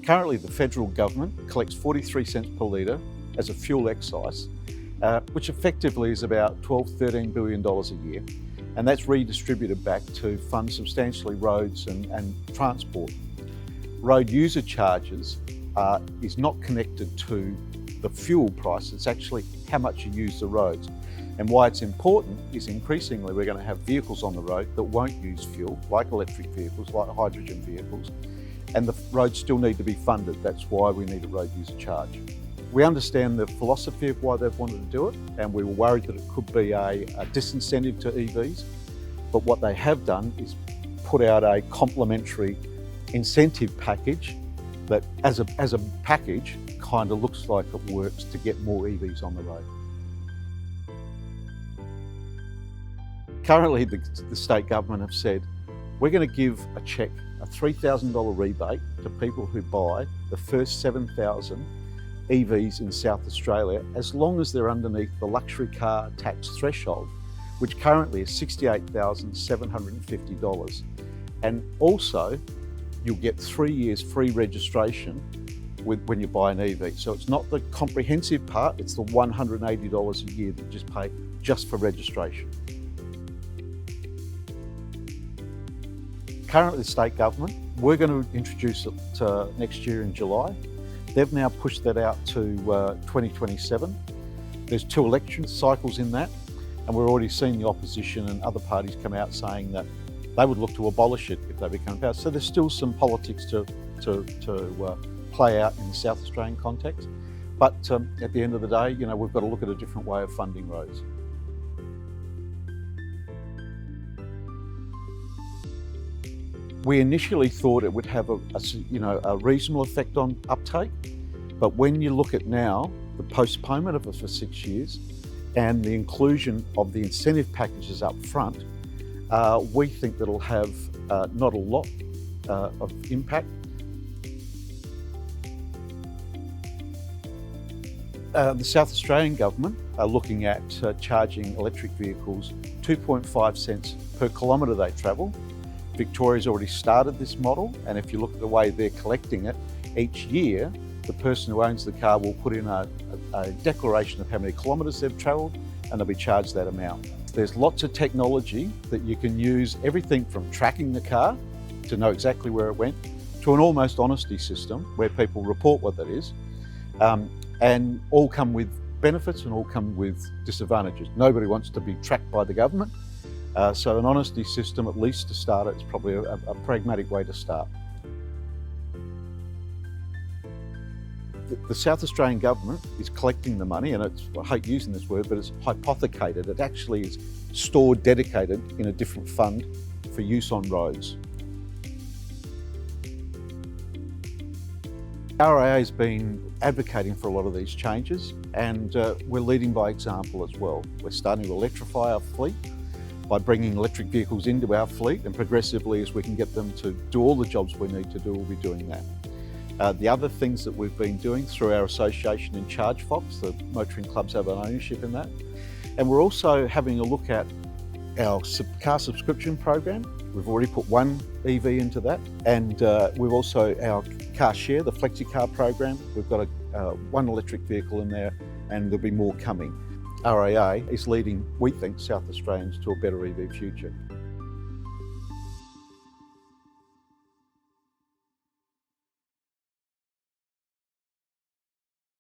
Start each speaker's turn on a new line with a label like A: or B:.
A: Currently, the federal government collects 43 cents per litre as a fuel excise, which effectively is about $12–13 billion a year. And that's redistributed back to fund substantially roads and transport. Road user charges is not connected to the fuel price, it's actually how much you use the roads. And why it's important is increasingly we're going to have vehicles on the road that won't use fuel, like electric vehicles, like hydrogen vehicles, and the roads still need to be funded. That's why we need a road user charge. We understand the philosophy of why they've wanted to do it, and we were worried that it could be a disincentive to EVs, but what they have done is put out a complementary incentive package that as a package kind of looks like it works to get more EVs on the road. Currently, the state government have said, we're going to give a cheque, a $3,000 rebate to people who buy the first 7,000 EVs in South Australia, as long as they're underneath the luxury car tax threshold, which currently is $68,750. And also, you'll get 3 years free registration when you buy an EV. So it's not the comprehensive part, it's the $180 a year that you just pay just for registration. Currently, the state government, we're going to introduce it next year in July. They've now pushed that out to 2027. There's 2 election cycles in that, and we're already seeing the opposition and other parties come out saying that they would look to abolish it if they become power. So there's still some politics to play out in the South Australian context. But at the end of the day, we've got to look at a different way of funding roads. We initially thought it would have a reasonable effect on uptake, but when you look at now, the postponement of it for 6 years and the inclusion of the incentive packages up front, we think that it'll have not a lot of impact. The South Australian government are looking at charging electric vehicles 2.5 cents per kilometre they travel. Victoria's already started this model, and if you look at the way they're collecting it, each year the person who owns the car will put in a declaration of how many kilometres they've travelled, and they'll be charged that amount. There's lots of technology that you can use, everything from tracking the car to know exactly where it went, to an almost honesty system where people report what that is, and all come with benefits and all come with disadvantages. Nobody wants to be tracked by the government. So an honesty system, at least to start it, is probably a pragmatic way to start. The South Australian government is collecting the money, and I hate using this word, but it's hypothecated. It actually is stored, dedicated in a different fund for use on roads. RIA has been advocating for a lot of these changes, and we're leading by example as well. We're starting to electrify our fleet by bringing electric vehicles into our fleet, and progressively, as we can get them to do all the jobs we need to do, we'll be doing that. The other things that we've been doing through our association in ChargeFox, the motoring clubs have an ownership in that. And we're also having a look at our car subscription program. We've already put 1 EV into that, and we've also our car share, the FlexiCar program. We've got 1 electric vehicle in there, and there'll be more coming. RAA is leading, we think, South Australians to a better EV future.